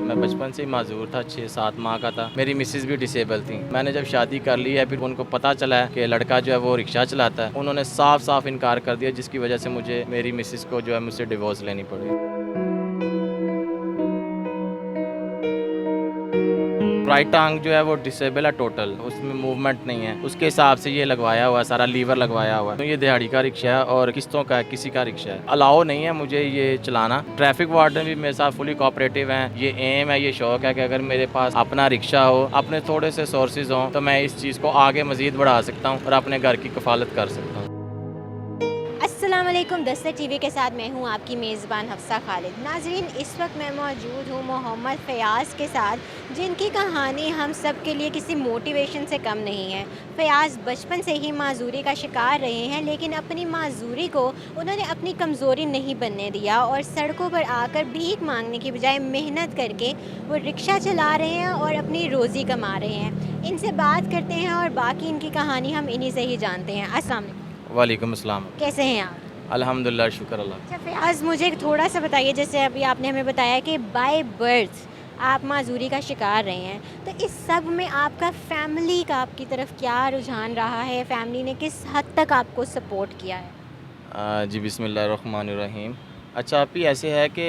मैं बचपन से ही माजूर था, 6-7 माह का था। मेरी मिसेज़ भी डिसेबल थी। मैंने जब शादी कर ली है, फिर उनको पता चला है कि लड़का जो है वो रिक्शा चलाता है, उन्होंने साफ साफ इनकार कर दिया, जिसकी वजह से मुझे मेरी मिसेज़ को जो है मुझसे डिवोर्स लेनी पड़ी। राइट टांग जो है वो डिसेबल है टोटल, उसमें मूवमेंट नहीं है। उसके हिसाब से ये लगवाया हुआ है, सारा लीवर लगवाया हुआ है। तो ये दिहाड़ी का रिक्शा है और किस्तों का है, किसी का रिक्शा है। अलाउ नहीं है मुझे ये चलाना। ट्रैफिक वार्डन भी मेरे साथ फुली कोऑपरेटिव हैं। ये एम है, ये शौक है कि अगर मेरे पास अपना रिक्शा हो, अपने थोड़े से सोर्सेज हों, तो मैं इस चीज़ को आगे मज़ीद बढ़ा सकता हूँ और अपने घर की कफालत कर सकता हूँ। अस्सलाम वालेकुम। दस्तक टीवी के साथ मैं हूं आपकी मेज़बान हफ्सा खालिद। नाजरीन, इस वक्त मैं मौजूद हूं मोहम्मद फ़याज़ के साथ, जिनकी कहानी हम सब के लिए किसी मोटिवेशन से कम नहीं है। फ़याज़ बचपन से ही माजूरी का शिकार रहे हैं, लेकिन अपनी माजूरी को उन्होंने अपनी कमज़ोरी नहीं बनने दिया और सड़कों पर आकर भीख मांगने की बजाय मेहनत करके वो रिक्शा चला रहे हैं और अपनी रोज़ी कमा रहे हैं। इनसे बात करते हैं और बाकी इनकी कहानी हम इन्हीं से ही जानते हैं। अस्सलाम वालेकुम। वालेकुम अस्सलाम। कैसे हैं आप? अल्हम्दुलिल्लाह, शुक्र अल्लाह। अच्छा फ़याज़, मुझे थोड़ा सा बताइए, जैसे अभी आपने हमें बताया कि बाय बर्थ आप माजूरी का शिकार रहे हैं, तो इस सब में आपका फैमिली का आपकी तरफ क्या रुझान रहा है? फैमिली ने किस हद तक आपको सपोर्ट किया है? जी बिस्मिल्लाहिर्रहमानिर्रहीम। अच्छा, आप ही ऐसे है कि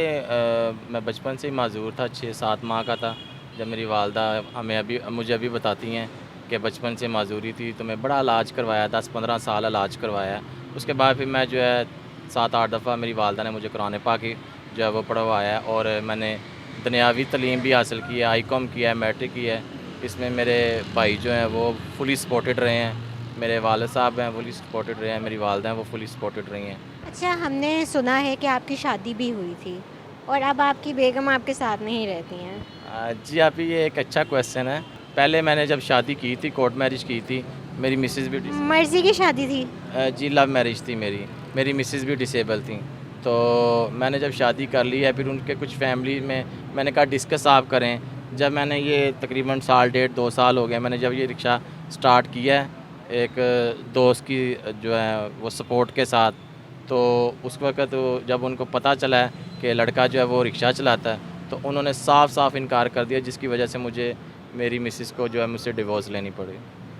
मैं बचपन से ही माजूर था, 6-7 माह का था। जब मेरी वालदा मुझे अभी बताती हैं कि बचपन से माजूरी थी, तो मैं बड़ा इलाज करवाया, 10-15 साल इलाज करवाया। उसके बाद फिर मैं जो है 7-8 दफ़ा मेरी वालदा ने मुझे कुरान पाक की जो है वो पढ़वाया है, और मैंने दुनियावी तालीम भी हासिल की है, आई.कॉम किया है, मैट्रिक किया है। इसमें मेरे भाई जो हैं वो फुली सपोर्टेड रहे हैं, मेरे वालिद साहब हैं फुली सपोर्टेड रहे हैं, मेरी वालदा हैं वो फुली सपोर्टेड रही हैं। अच्छा, हमने सुना है कि आपकी शादी भी हुई थी और अब आपकी बेगम आपके साथ नहीं रहती हैं। जी, आप ये एक अच्छा क्वेश्चन है। पहले मैंने जब शादी की थी, कोर्ट मैरिज की थी, मेरी मिसेज़ भी मर्ज़ी की शादी थी? जी लव मैरिज थी मेरी मिसेज़ भी डिसेबल थी। तो मैंने जब शादी कर ली है, फिर उनके कुछ फैमिली में मैंने कहा डिस्कस आप करें। जब मैंने ये तकरीबन साल डेढ़ 2 साल हो गए, मैंने जब ये रिक्शा स्टार्ट किया है एक दोस्त की जो है वो सपोर्ट के साथ, तो उस वक़्त जब उनको पता चला है कि लड़का जो है वो रिक्शा चलाता है, तो उन्होंने साफ साफ इनकार कर दिया, जिसकी वजह से मुझे मेरी मिसेज़ को जो है मुझसे डिवोर्स लेनी पड़ी।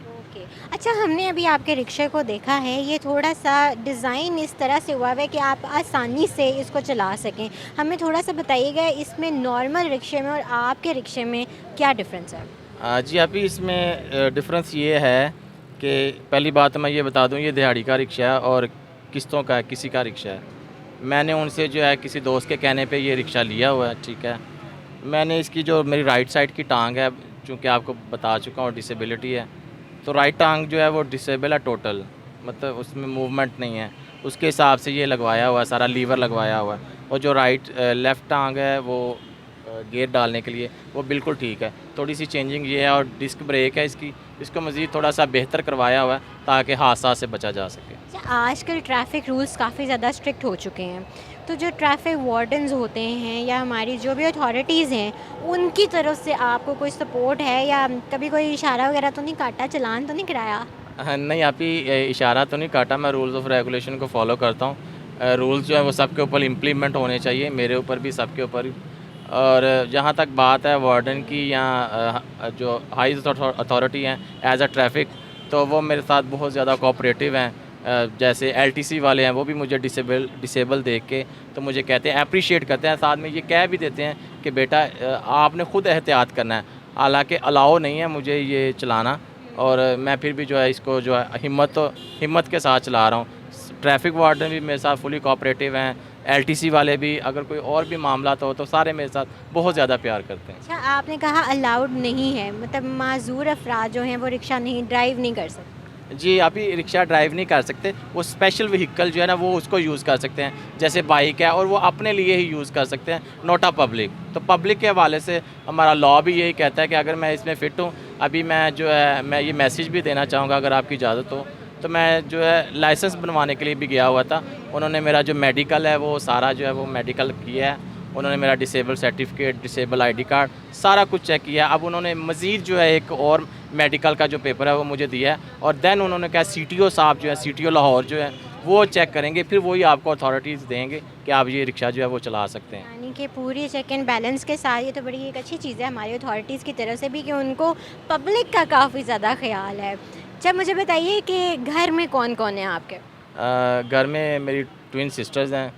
ओके। अच्छा, हमने अभी आपके रिक्शे को देखा है, ये थोड़ा-सा डिज़ाइन इस तरह से हुआ हुआ है कि आप आसानी से इसको चला सकें। हमें थोड़ा-सा बताइएगा इसमें नॉर्मल रिक्शे में और आपके रिक्शे में क्या डिफ़रेंस है? जी, अभी इसमें डिफ़रेंस ये है कि पहली बात तो मैं ये बता दूँ, ये दिहाड़ी का रिक्शा है और किस्तों का है, किसी का रिक्शा है। मैंने उनसे जो है किसी दोस्त के कहने पे ये रिक्शा लिया हुआ है, ठीक है। मैंने इसकी जो मेरी राइट साइड की टांग है, चूँकि आपको बता चुका हूँ डिसेबिलिटी है, तो राइट टांग जो है वो डिसेबल है टोटल, मतलब उसमें मूवमेंट नहीं है। उसके हिसाब से ये लगवाया हुआ है, सारा लीवर लगवाया हुआ है, और जो लेफ़्ट टांग है वो गियर डालने के लिए वो बिल्कुल ठीक है। थोड़ी सी चेंजिंग ये है, और डिस्क ब्रेक है इसको मज़ीद थोड़ा सा बेहतर करवाया हुआ है ताकि हादसा से बचा जा सके। अच्छा, आजकल ट्रैफ़िक रूल्स काफ़ी ज़्यादा स्ट्रिक्ट हो चुके हैं, तो जो ट्रैफ़िक वार्डन्स होते हैं या हमारी जो भी अथॉरिटीज़ हैं, उनकी तरफ से आपको कोई सपोर्ट है या कभी कोई इशारा वगैरह तो नहीं काटा, चालान तो नहीं कराया? हाँ, नहीं, आप ही इशारा तो नहीं काटा, मैं रूल्स ऑफ रेगुलेशन को फॉलो करता हूँ। रूल्स जो है वो सबके ऊपर इम्प्लीमेंट होने चाहिए, मेरे ऊपर भी, सबके ऊपर भी। और जहाँ तक बात है वार्डन की या जो हाई अथॉरिटी हैं एज अ ट्रैफिक, तो वो मेरे साथ बहुत ज़्यादा कोऑपरेटिव हैं। जैसे एलटीसी वाले हैं, वो भी मुझे डिसेबल देख के तो मुझे कहते हैं, अप्रिशिएट करते हैं, साथ में ये कह भी देते हैं कि बेटा आपने ख़ुद एहतियात करना है। हालांकि अलाउ नहीं है मुझे ये चलाना, और मैं फिर भी जो है इसको जो है हिम्मत के साथ चला रहा हूँ। ट्रैफिक वार्डन भी मेरे साथ फुली कोऑपरेटिव हैं, एलटीसी वाले भी, अगर कोई और भी मामला तो सारे मेरे साथ बहुत ज़्यादा प्यार करते हैं। अच्छा, आपने कहा अलाउड नहीं है, मतलब माज़ूर अफ़राद जो हैं वो रिक्शा नहीं ड्राइव नहीं कर सकते। जी, आप ही रिक्शा ड्राइव नहीं कर सकते, वो स्पेशल व्हीकल जो है ना वो उसको यूज़ कर सकते हैं, जैसे बाइक है, और वो अपने लिए ही यूज़ कर सकते हैं, नॉट अ पब्लिक। तो पब्लिक के हवाले से हमारा लॉ भी यही कहता है कि अगर मैं इसमें फ़िट हूँ, अभी मैं ये मैसेज भी देना चाहूँगा अगर आपकी इजाज़त हो, तो मैं जो है लाइसेंस बनवाने के लिए भी गया हुआ था। उन्होंने मेरा जो मेडिकल है वो सारा जो है वो मेडिकल किया है, उन्होंने मेरा disable certificate, disable ID card, सारा कुछ चेक किया। अब उन्होंने मज़ीद जो है एक और मेडिकल का जो पेपर है वो मुझे दिया है, और देन उन्होंने कहा सीटीओ साहब जो है, सीटीओ लाहौर जो है, वो चेक करेंगे, फिर वही आपको अथॉरिटीज़ देंगे कि आप ये रिक्शा जो है वो चला सकते हैं। यानी कि पूरी चेक एंड बैलेंस के साथ ये तो बड़ी एक अच्छी चीज़ है हमारी अथॉरिटीज़ की तरफ से भी कि उनको पब्लिक का काफ़ी ज़्यादा ख्याल है। अच्छा मुझे बताइए कि घर में कौन-कौन है आपके? घर में मेरी ट्विन सिस्टर्स हैं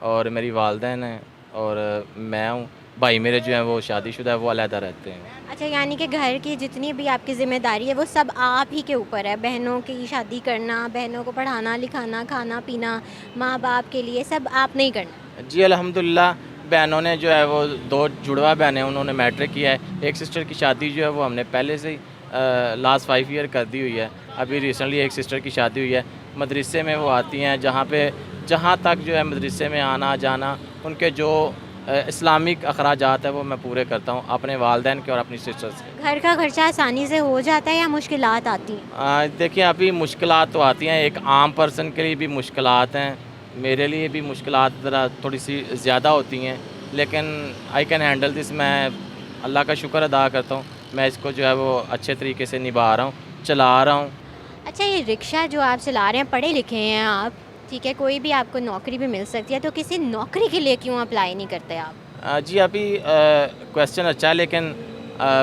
और मेरी वालदैन हैं और मैं हूँ। भाई मेरे जो हैं वो शादीशुदा है, वो अलहदा रहते हैं। अच्छा यानी कि घर की जितनी भी आपकी ज़िम्मेदारी है वो सब आप ही के ऊपर है। बहनों की शादी करना, बहनों को पढ़ाना, लिखाना, खाना-पीना, माँ-बाप के लिए सब आपने ही करना। जी अल्हम्दुलिल्लाह, बहनों ने जो है वो 2 जुड़वा बहनें उन्होंने मैट्रिक किया है। एक सिस्टर की शादी जो है वो हमने पहले से ही लास्ट 5 ईयर कर दी हुई है। अभी रिसेंटली एक सिस्टर की शादी हुई है। मदरसे में वो आती हैं, जहाँ तक जो है मदरसे में आना-जाना, उनके जो इस्लामिक अखराजात है वो मैं पूरे करता हूँ अपने वालिदैन के और अपनी सिस्टर्स के। घर का खर्चा आसानी से हो जाता है या मुश्किलात आती हैं? देखिए अभी मुश्किलात तो आती हैं, एक आम पर्सन के लिए भी मुश्किलात हैं, मेरे लिए भी मुश्किलात ज़रा थोड़ी-सी ज़्यादा होती हैं, लेकिन आई कैन हैंडल दिस। मैं अल्लाह का शुक्र अदा करता हूँ, मैं इसको जो है वो अच्छे तरीके से निभा रहा हूँ, चला रहा हूँ। अच्छा ये रिक्शा जो आप चला रहे हैं, पढ़े लिखे हैं आप, ठीक है, कोई भी आपको नौकरी भी मिल सकती है, तो किसी नौकरी के लिए क्यों अप्लाई नहीं करते आप? जी अभी क्वेश्चन अच्छा है, लेकिन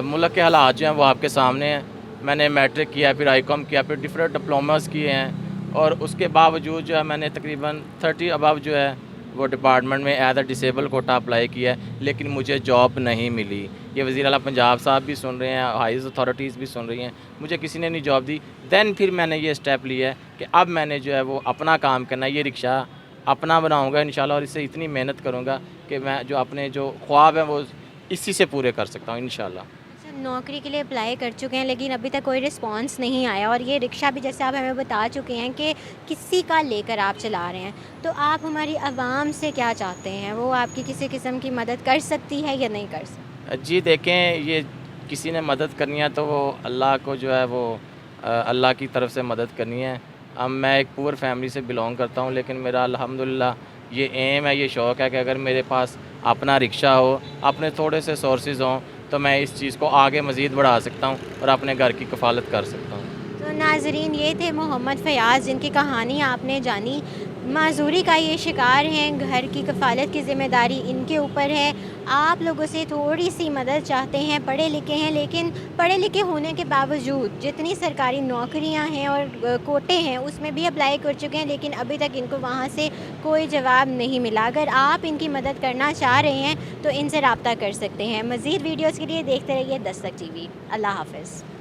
मुल्क के हालात जो हैं वो आपके सामने हैं। मैंने मैट्रिक किया, फिर आईकॉम किया, फिर डिफरेंट डिप्लोमास किए हैं और उसके बावजूद जो है मैंने तकरीबन 30 अबव जो है वो डिपार्टमेंट में as a disable quota apply किया है, लेकिन मुझे जॉब नहीं मिली। ये वज़ीर आला पंजाब साहब भी सुन रहे हैं, हाइज़ अथॉरिटीज़ भी सुन रही हैं, मुझे किसी ने नहीं जॉब दी। दैन फिर मैंने ये स्टेप लिया है कि अब मैंने जो है वो अपना काम करना है, ये रिक्शा अपना बनाऊँगा इंशाल्लाह और इससे इतनी मेहनत करूँगा कि मैं जो अपने जो ख्वाब हैं वो इसी से पूरे कर सकता हूँ इंशाल्लाह। अच्छा नौकरी के लिए अप्लाई कर चुके हैं लेकिन अभी तक कोई रिस्पांस नहीं आया और ये रिक्शा भी जैसे आप हमें बता चुके हैं कि किसी का लेकर आप चला रहे हैं, तो आप हमारी आवाम से क्या चाहते हैं? वो आपकी किसी किस्म की मदद कर सकती है या नहीं कर सकती? जी देखें, ये किसी ने मदद करनी है तो वो अल्लाह को जो है वो अल्लाह की तरफ से मदद करनी है। अब मैं एक पुअर फैमिली से बिलोंग करता हूँ, लेकिन मेरा अल्हम्दुलिल्लाह ये एम है, ये शौक़ है कि अगर मेरे पास अपना रिक्शा हो, अपने थोड़े से सोर्सेज़ हों, तो मैं इस चीज़ को आगे मज़ीद बढ़ा सकता हूँ और अपने घर की कफ़ालत कर सकता हूँ। तो नाजरीन ये थे मोहम्मद फ़याज़ जिनकी कहानी आपने जानी। माजूरी का ये शिकार हैं, घर की कफ़ालत की ज़िम्मेदारी इनके ऊपर है। आप लोगों से थोड़ी सी मदद चाहते हैं, पढ़े लिखे हैं लेकिन पढ़े लिखे होने के बावजूद जितनी सरकारी नौकरियां हैं और कोटे हैं उसमें भी अप्लाई कर चुके हैं लेकिन अभी तक इनको वहाँ से कोई जवाब नहीं मिला। अगर आप इनकी मदद करना चाह रहे हैं तो इनसे रब्ता कर सकते हैं। मज़ीद वीडियोज़ के लिए देखते रहिए दस्तक टीवी। अल्लाह हाफ़िज़।